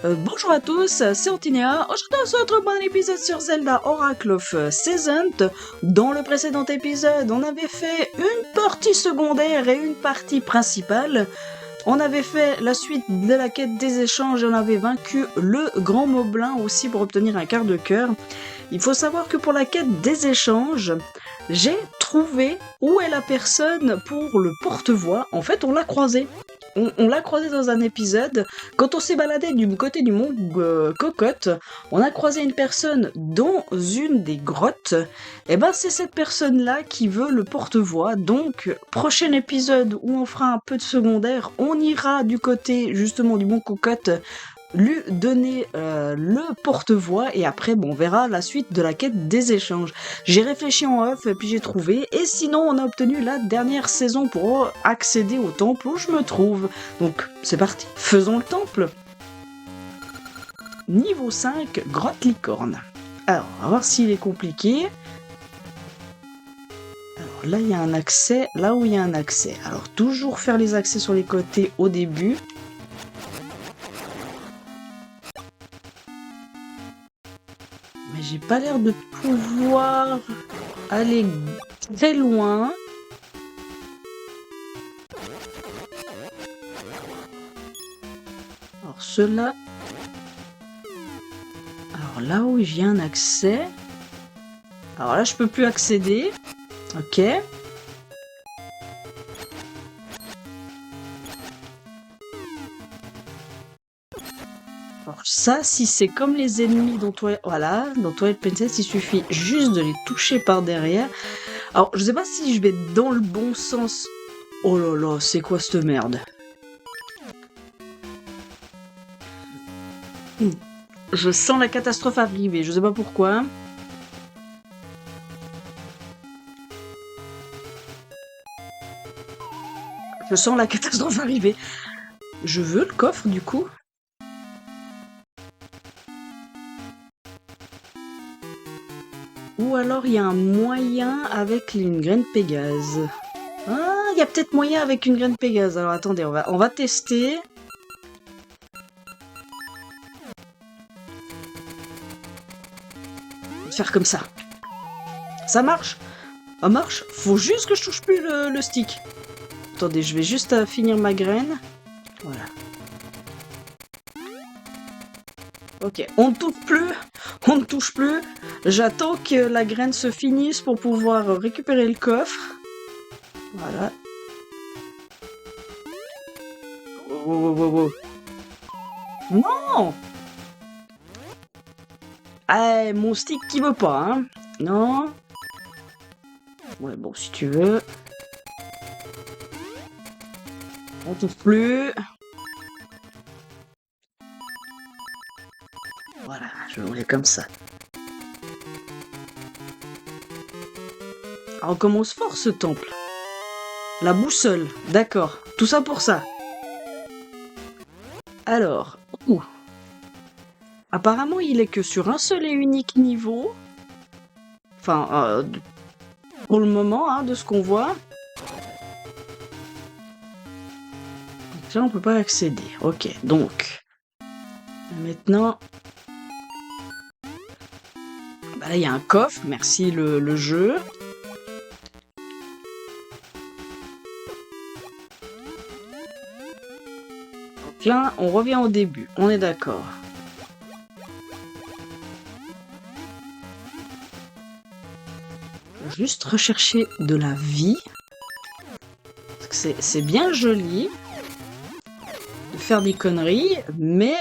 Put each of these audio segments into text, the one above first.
Bonjour à tous, c'est Antinia. Aujourd'hui, on se retrouve pour un épisode sur Zelda Oracle of Seasons. Dans le précédent épisode, on avait fait une partie secondaire et une partie principale. On avait fait la suite de la quête des échanges et on avait vaincu le grand moblin aussi pour obtenir un quart de cœur. Il faut savoir que pour la quête des échanges, j'ai trouvé où est la personne pour le porte-voix. En fait, on l'a croisé. On l'a croisé dans un épisode. Quand on s'est baladé du côté du mont Cocotte, on a croisé une personne dans une des grottes. Et ben c'est cette personne-là qui veut le porte-voix. Donc, prochain épisode où on fera un peu de secondaire, on ira du côté justement du mont Cocotte lui donner le porte-voix et après on verra la suite de la quête des échanges. J'ai réfléchi en off et puis j'ai trouvé, et sinon on a obtenu la dernière saison pour accéder au temple où je me trouve. Donc c'est parti, faisons le temple. Niveau 5, grotte licorne. Alors on va voir s'il est compliqué. Alors là il y a un accès, là où il y a un accès. Alors toujours faire les accès sur les côtés au début. Mais j'ai pas l'air de pouvoir aller très loin. Alors ceux-là... Alors là où j'ai un accès... Alors là je peux plus accéder. Ok. Alors ça, si c'est comme les ennemis dans Twilight Princess, il suffit juste de les toucher par derrière. Alors, je sais pas si je vais dans le bon sens. Oh là là, c'est quoi cette merde? Je sens la catastrophe arriver, je sais pas pourquoi. Je sens la catastrophe arriver. Je veux le coffre, du coup. Ou alors il y a un moyen avec une graine Pégase. Ah, il y a peut-être moyen avec une graine Pégase. Alors attendez, on va tester. On va faire comme ça. Ça marche? Ça marche? Faut juste que je touche plus le stick. Attendez, je vais juste finir ma graine. Voilà. Ok, on ne touche plus. On ne touche plus. J'attends que la graine se finisse pour pouvoir récupérer le coffre. Voilà. Oh. Non! Ah, mon stick qui veut pas, hein. Non. Ouais, bon, si tu veux. On touche plus. Voilà, je voulais comme ça. Alors, on commence fort ce temple. La boussole, d'accord. Tout ça pour ça. Alors, apparemment, il est que sur un seul et unique niveau. Enfin, pour le moment, hein, de ce qu'on voit. Donc là, on peut pas accéder. Ok, donc. Maintenant. Bah là, il y a un coffre. Merci le jeu. Donc là, on revient au début. On est d'accord. Juste rechercher de la vie. C'est bien joli de faire des conneries, mais...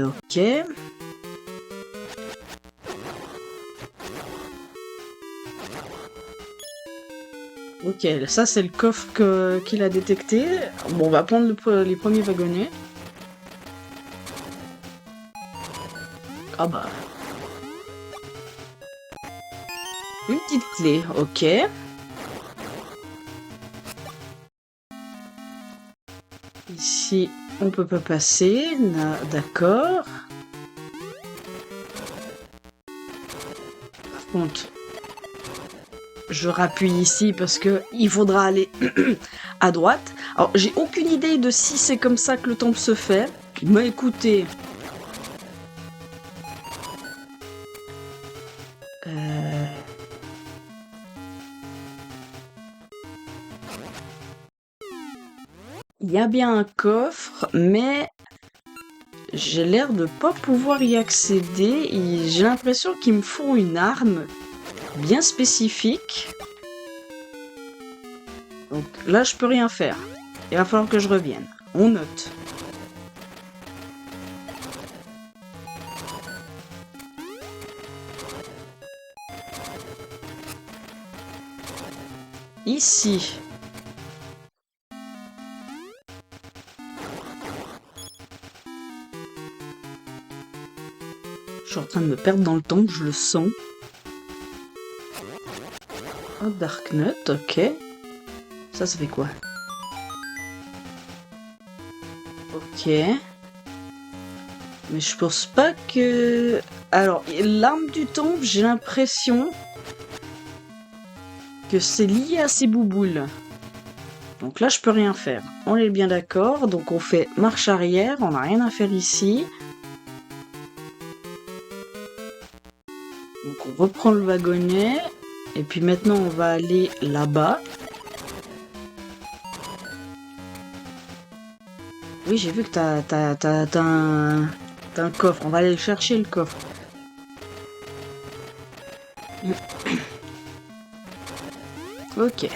ok. Ok, ça c'est le coffre qu'il a détecté. Bon, on va prendre les premiers wagonnets. Ah bah... Une petite clé, ok. Ici, on peut pas passer, d'accord. Par contre, je rappuie ici parce que il faudra aller à droite. Alors, j'ai aucune idée de si c'est comme ça que le temple se fait. Mais écoutez... Il y a bien un coffre, mais j'ai l'air de pas pouvoir y accéder. Et j'ai l'impression qu'il me faut une arme bien spécifique. Donc là, je peux rien faire. Il va falloir que je revienne. On note. Ici. Je suis en train de me perdre dans le temps, je le sens. Oh, Dark Nut, ok. Ça fait quoi? Ok. Mais je pense pas que... Alors, l'arme du temple, j'ai l'impression que c'est lié à ces bouboules. Donc là, je peux rien faire. On est bien d'accord. Donc on fait marche arrière, on n'a rien à faire ici. Donc on reprend le wagonnet. Et puis maintenant, on va aller là-bas. Oui, j'ai vu que t'as un coffre. On va aller chercher le coffre. Ok.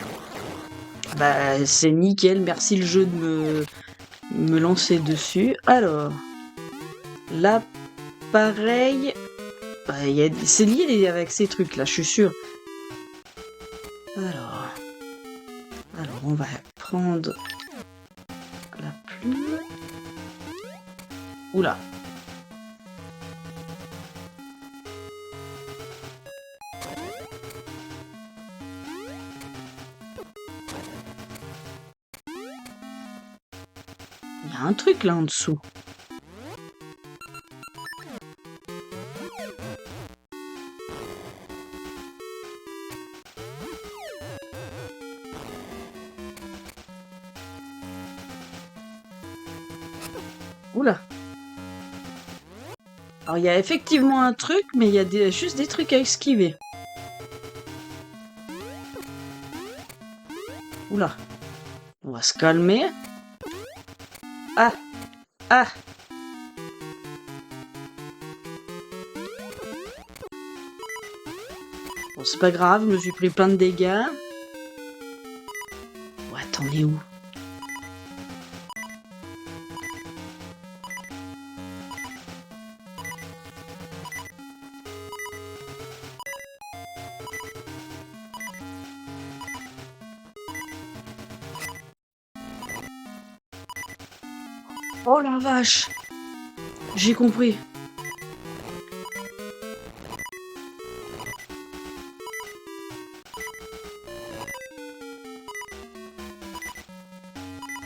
Bah, c'est nickel. Merci le jeu de me lancer dessus. Alors, là, pareil. Bah, c'est lié avec ces trucs là, je suis sûr. Alors, on va prendre la plume. Oula. Il y a un truc là en dessous. Oula. Alors il y a effectivement un truc, mais il y a juste des trucs à esquiver. Oula. On va se calmer. Ah. Ah. Bon, c'est pas grave, je me suis pris plein de dégâts. Oh, attends, on est où? Oh la vache! J'ai compris.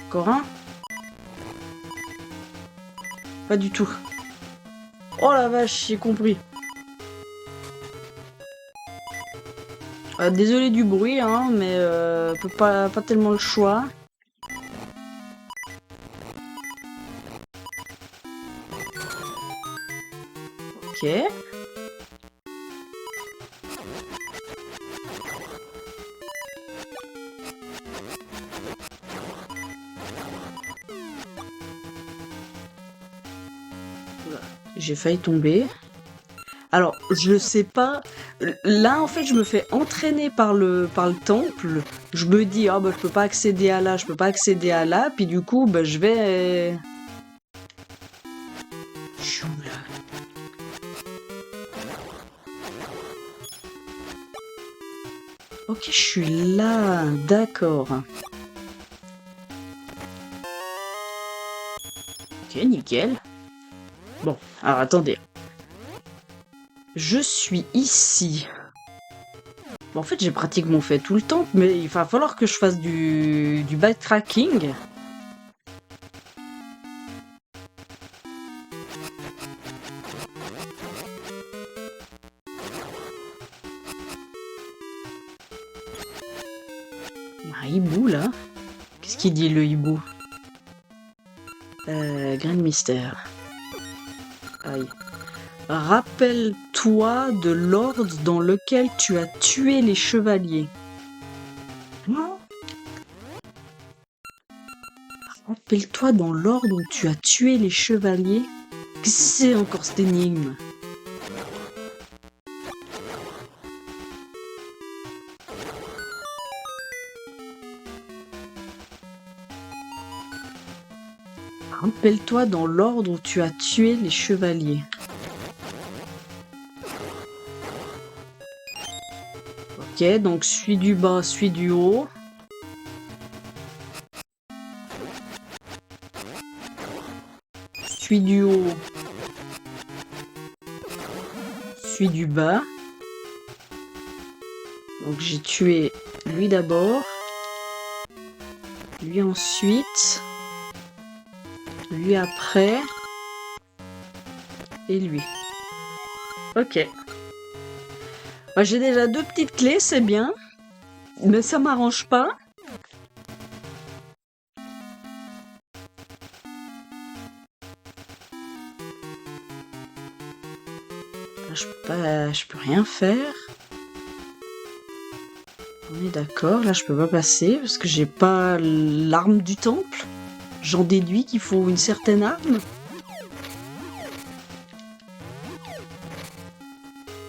Encore un? Pas du tout. Oh la vache, j'ai compris. Désolé du bruit, hein, mais peut pas tellement le choix. Ok. J'ai failli tomber. Alors, je sais pas. Là, en fait, je me fais entraîner par le temple. Je me dis, ah bah, je peux pas accéder à là, je peux pas accéder à là. Puis du coup, bah, je vais. Je suis où là? Ok, je suis là. D'accord. Ok, nickel. Bon, alors attendez. Je suis ici. Bon, en fait, j'ai pratiquement fait tout le temps, mais il va falloir que je fasse du backtracking. Il y a un hibou là. Qu'est-ce qui dit le hibou? Grain de mystère. Aïe. Rappelle-toi de l'ordre dans lequel tu as tué les chevaliers. Non. Rappelle-toi dans l'ordre où tu as tué les chevaliers. Qu'est-ce que c'est encore cette énigme? Rappelle-toi dans l'ordre où tu as tué les chevaliers. Ok, donc celui du bas, celui du haut. Celui du haut. Celui du bas. Donc j'ai tué lui d'abord. Lui ensuite. Lui après. Et lui. Ok. Moi, j'ai déjà 2 petites clés, c'est bien. Mais ça m'arrange pas. Là, je peux rien faire. On est d'accord, là je peux pas passer parce que j'ai pas l'arme du temple. J'en déduis qu'il faut une certaine arme.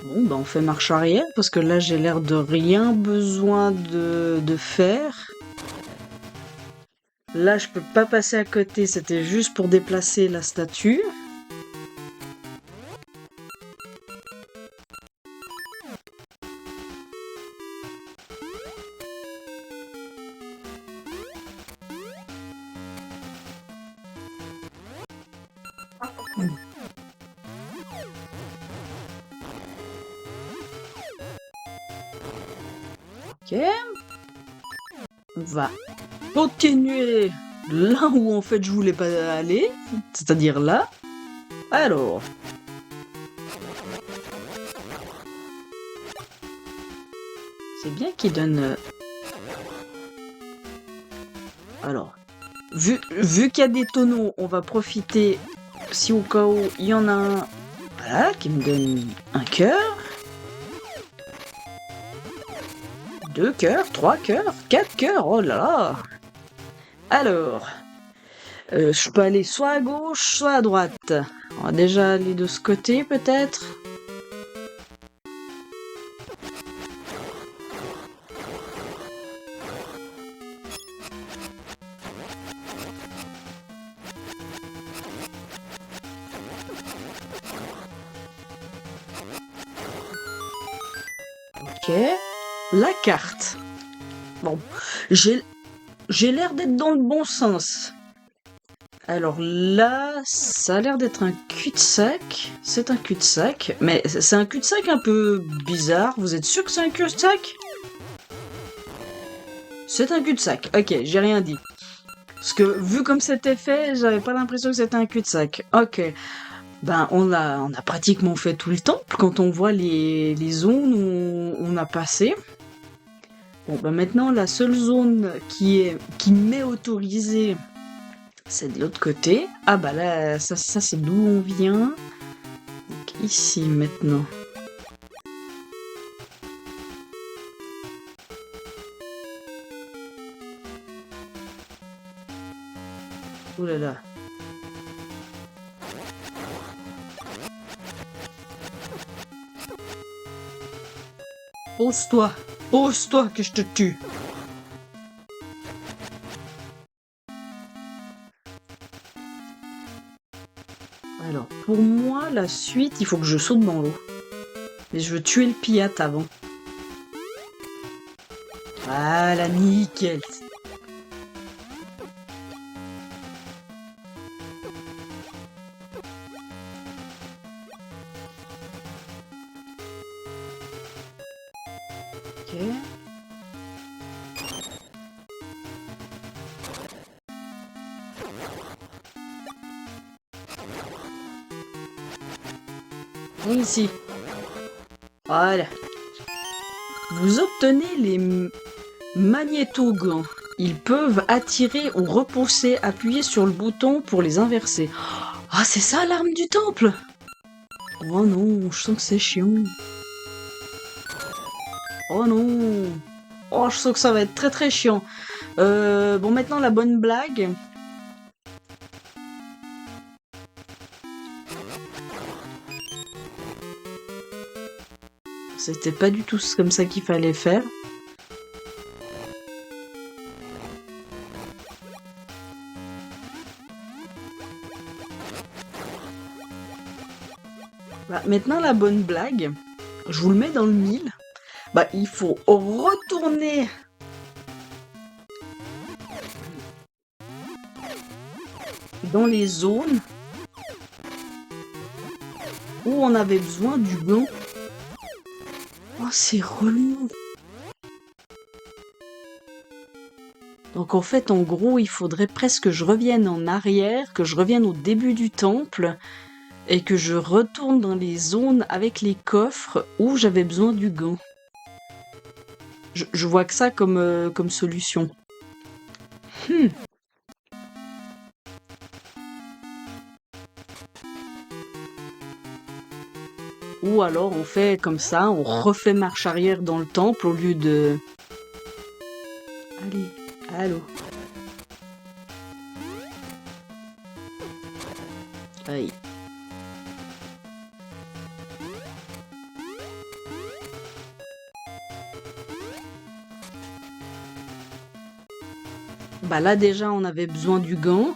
Bon, bah on fait marche arrière, parce que là j'ai l'air de rien besoin de faire. Là je peux pas passer à côté, c'était juste pour déplacer la statue. Ok. On va continuer là où en fait je voulais pas aller, c'est-à-dire là. Alors. C'est bien qu'il donne... Alors. Vu qu'il y a des tonneaux, on va profiter, si au cas où il y en a un, voilà, qui me donne un cœur. 2 cœurs, 3 cœurs, 4 cœurs, oh là là. Alors, je peux aller soit à gauche, soit à droite. On va déjà aller de ce côté, peut-être. Ok. La carte. Bon, j'ai l'air d'être dans le bon sens. Alors là, ça a l'air d'être un cul-de-sac. C'est un cul-de-sac. Mais c'est un cul-de-sac un peu bizarre. Vous êtes sûr que c'est un cul-de-sac? C'est un cul-de-sac. Ok, j'ai rien dit. Parce que vu comme c'était fait, j'avais pas l'impression que c'était un cul-de-sac. Ok. Ben, on a pratiquement fait tout le temple quand on voit les zones où on a passé. Bon, ben maintenant, la seule zone qui m'est autorisée, c'est de l'autre côté. Ah bah là, ça c'est d'où on vient. Donc ici maintenant. Ouh là là. Pose-toi, pose-toi que je te tue. Alors, pour moi, la suite, il faut que je saute dans l'eau. Mais je veux tuer le pirate avant. Voilà, nickel. Ok. Ici. Voilà. Vous obtenez les magnétogants. ils peuvent attirer ou repousser, appuyer sur le bouton pour les inverser. Ah, c'est ça l'arme du temple? Oh non, je sens que c'est chiant. Oh non. Oh, je sens que ça va être très très chiant. Bon, maintenant la bonne blague. C'était pas du tout comme ça qu'il fallait faire. Bah, maintenant la bonne blague. Je vous le mets dans le mille. Bah, il faut retourner dans les zones où on avait besoin du gant. Oh, c'est relou. Donc en fait, en gros, il faudrait presque que je revienne en arrière, que je revienne au début du temple, et que je retourne dans les zones avec les coffres où j'avais besoin du gant. Je vois que ça comme solution. Ou alors on fait comme ça, on refait marche arrière dans le temple au lieu de... Allez, allô. Aïe. Bah là déjà on avait besoin du gant.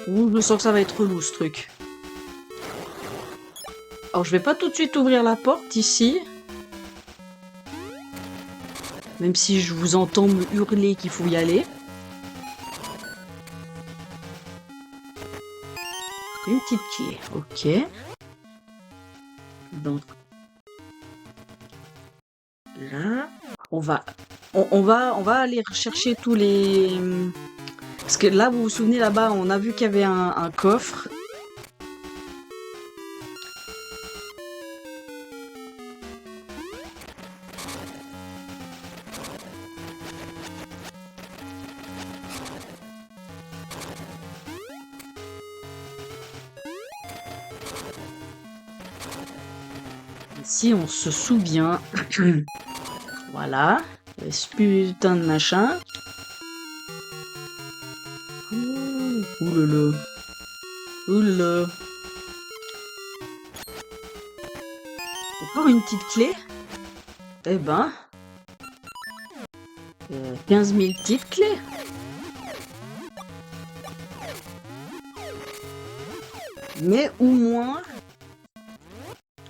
Ouh, je sens que ça va être relou ce truc. Alors je vais pas tout de suite ouvrir la porte ici. Même si je vous entends me hurler qu'il faut y aller. Une petite clé, ok. Donc là, on va aller rechercher tous les... Parce que là, vous vous souvenez, là-bas, on a vu qu'il y avait un coffre. Si on se souvient... Voilà. Ce putain de machin. Oulala. Oulala. Encore une petite clé. Eh ben... 15 000 petites clés. Mais au moins...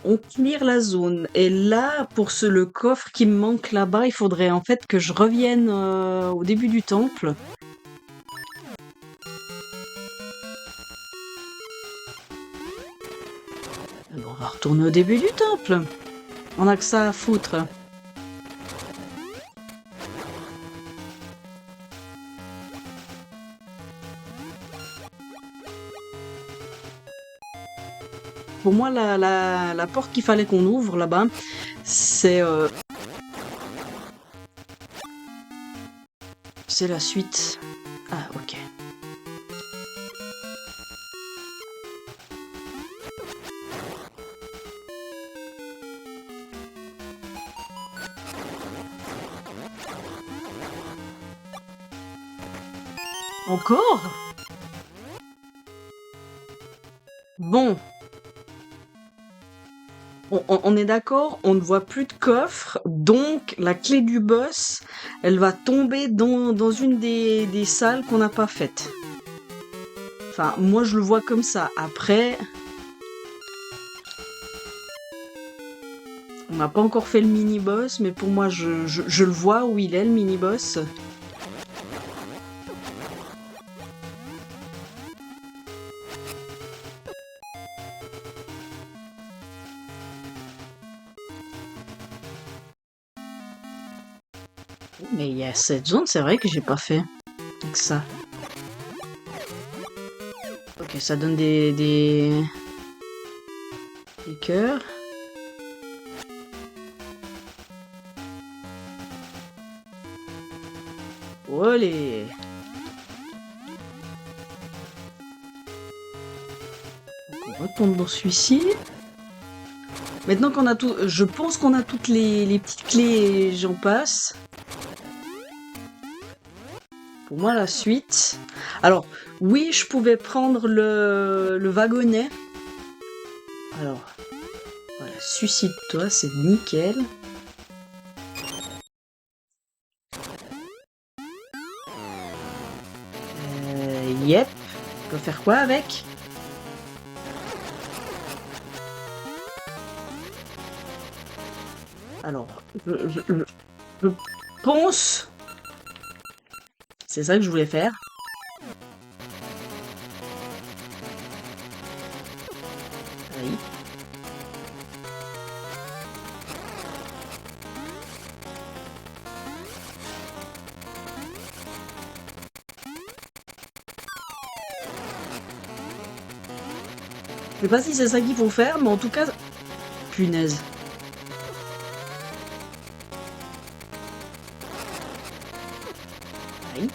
on clear la zone. Et là, pour le coffre qui me manque là-bas, il faudrait en fait que je revienne au début du temple. Bon, on va retourner au début du temple. On a que ça à foutre. Pour moi, la porte qu'il fallait qu'on ouvre là-bas, c'est la suite. Ah, ok. Encore? Bon. On est d'accord, on ne voit plus de coffre, donc la clé du boss, elle va tomber dans une des salles qu'on n'a pas faites. Enfin, moi je le vois comme ça. Après, on n'a pas encore fait le mini-boss, mais pour moi je le vois où il est le mini-boss. Mais il y a cette zone, c'est vrai que j'ai pas fait. Avec ça. Ok, ça donne des cœurs. Olé. Donc on retourne dans celui-ci. Maintenant qu'on a tout... Je pense qu'on a toutes les petites clés et j'en passe. Pour moi, la suite... Alors, oui, je pouvais prendre le wagonnet. Alors, voilà, suicide-toi, c'est nickel. Yep. On peut faire quoi avec? Alors, je pense... C'est ça que je voulais faire. Oui. Je sais pas si c'est ça qu'il faut faire, mais en tout cas... Punaise. Oui.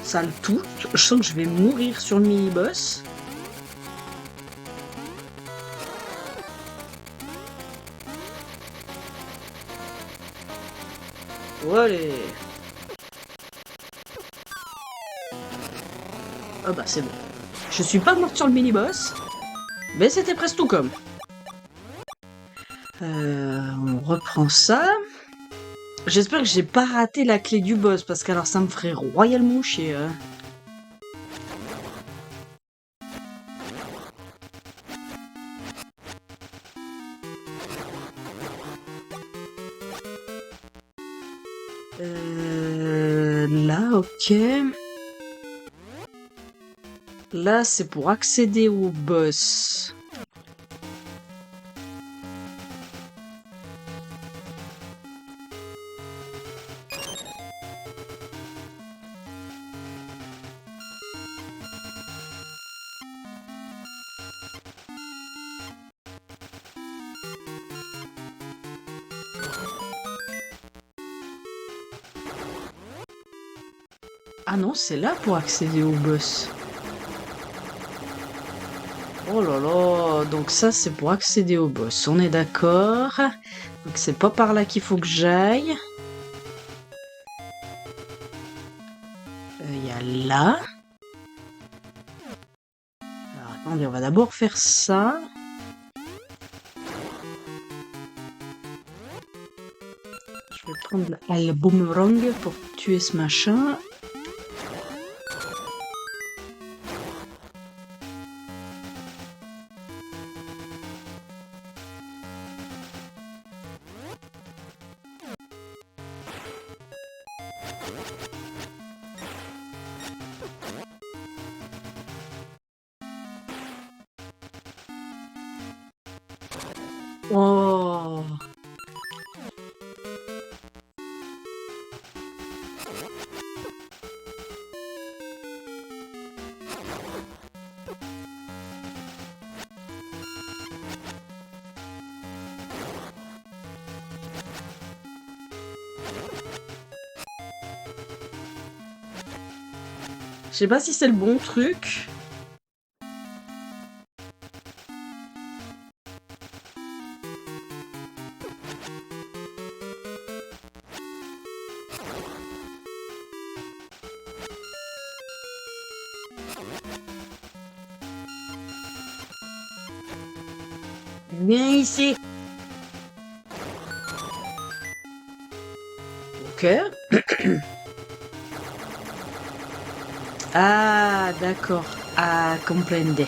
Ça le tout. Je sens que je vais mourir sur le mini-boss. Allez. Ah bah c'est bon. Je suis pas morte sur le mini-boss, mais c'était presque tout comme. On reprend ça. J'espère que j'ai pas raté la clé du boss, parce qu'alors ça me ferait royalement chier. Là, ok. Là, c'est pour accéder au boss. Ah non, c'est là pour accéder au boss. Oh là là, donc ça c'est pour accéder au boss, on est d'accord. Donc c'est pas par là qu'il faut que j'aille. Il y a là. Alors attendez, on va d'abord faire ça. Je vais prendre le boomerang pour tuer ce machin. Oh. Je sais pas si c'est le bon truc. Viens ici. Ok. Ah, d'accord. Ah, comprende.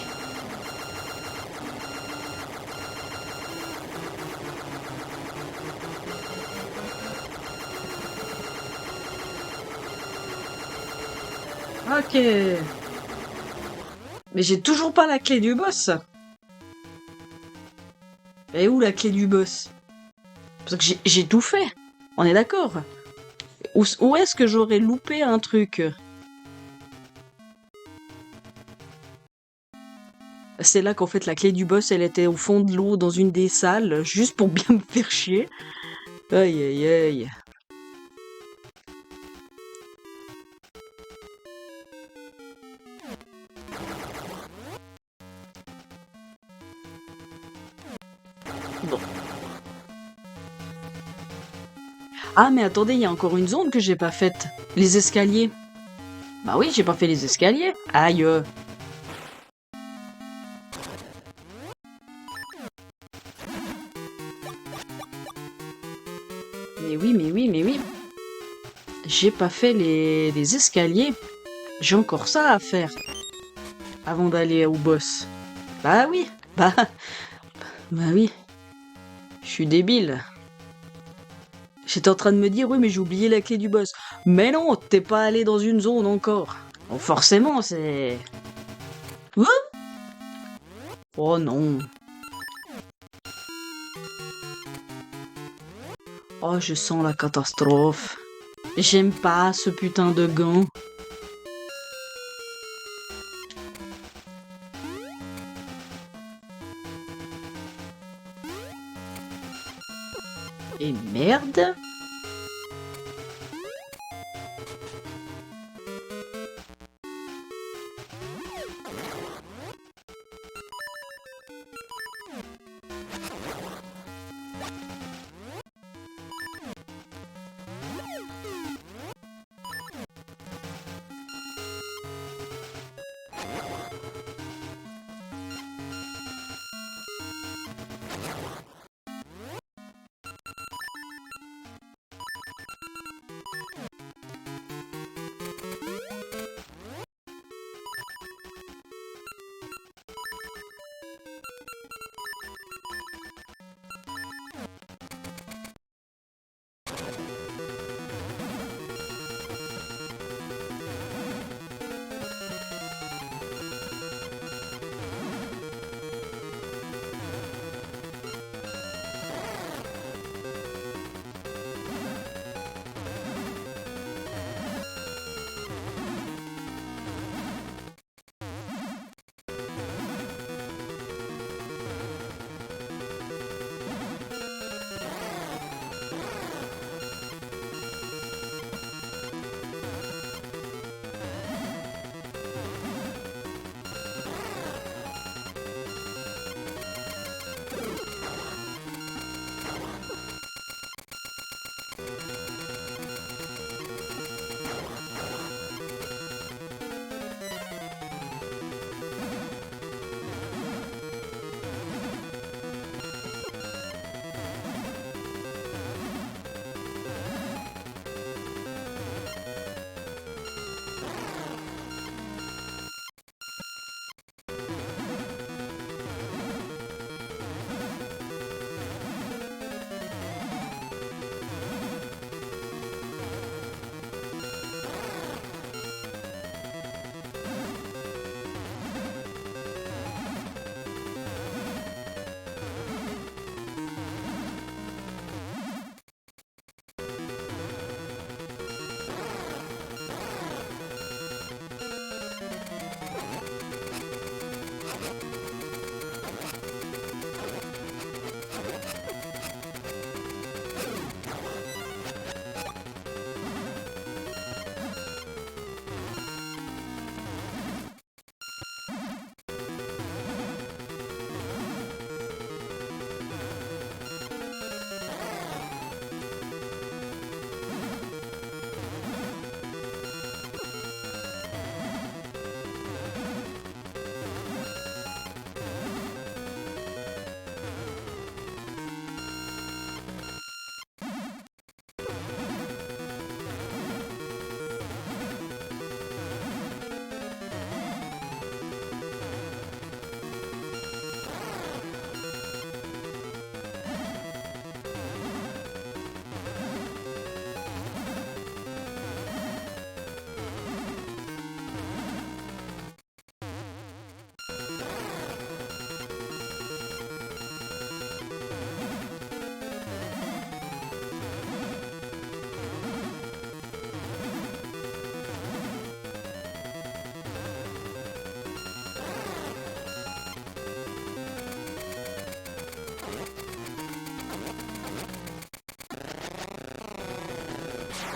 Ok. Mais j'ai toujours pas la clé du boss. Et où la clé du boss? Parce que j'ai tout fait. On est d'accord. Où est-ce que j'aurais loupé un truc? C'est là qu'en fait la clé du boss elle était au fond de l'eau dans une des salles, juste pour bien me faire chier. Aïe aïe aïe. Bon. Ah mais attendez, il y a encore une zone que j'ai pas faite. Les escaliers. Bah oui, j'ai pas fait les escaliers. Aïe. Mais oui, mais oui, mais oui. J'ai pas fait les escaliers. J'ai encore ça à faire avant d'aller au boss. Bah oui, bah oui. Je suis débile. J'étais en train de me dire, oui, mais j'ai oublié la clé du boss. Mais non, t'es pas allé dans une zone encore. Bon, forcément, c'est... Hein. Oh non. Oh, je sens la catastrophe. J'aime pas ce putain de gant. Et merde.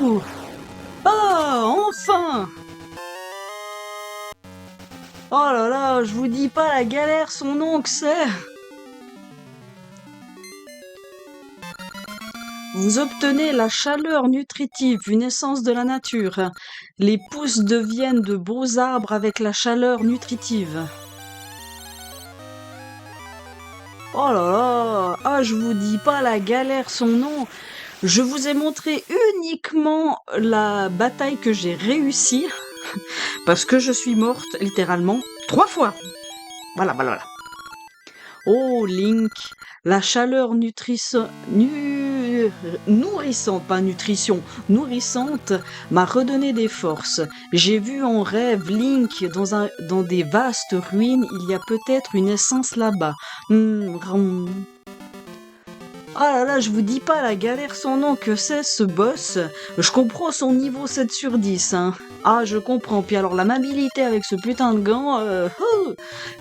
Ouh. Ah, enfin! Oh là là, je vous dis pas la galère son nom que c'est. Vous obtenez la chaleur nutritive, une essence de la nature. Les pousses deviennent de beaux arbres avec la chaleur nutritive. Oh là là, ah je vous dis pas la galère son nom. Je vous ai montré uniquement la bataille que j'ai réussi parce que je suis morte littéralement 3 fois. Voilà, voilà, voilà. Oh Link, la chaleur nourrissante, pas nutrition, nourrissante m'a redonné des forces. J'ai vu en rêve Link dans des vastes ruines, il y a peut-être une essence là-bas. Rum. Ah là là, je vous dis pas la galère sans nom que c'est ce boss. Je comprends son niveau 7 sur 10, hein. Ah, je comprends. Puis alors la mobilité avec ce putain de gant,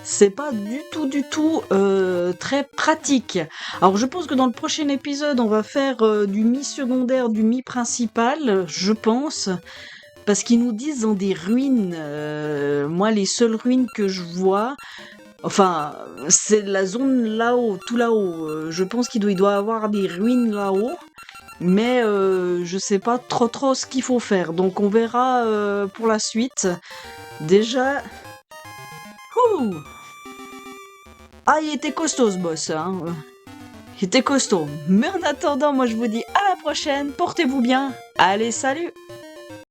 c'est pas du tout très pratique. Alors je pense que dans le prochain épisode, on va faire du mi-secondaire, du mi-principal, je pense. Parce qu'ils nous disent dans des ruines, moi les seules ruines que je vois, enfin, c'est la zone là-haut, tout là-haut. Je pense il doit avoir des ruines là-haut, mais je sais pas trop ce qu'il faut faire. Donc on verra pour la suite. Déjà, ouh, ah il était costaud ce boss, hein. Il était costaud. Mais en attendant, moi je vous dis à la prochaine. Portez-vous bien. Allez, salut.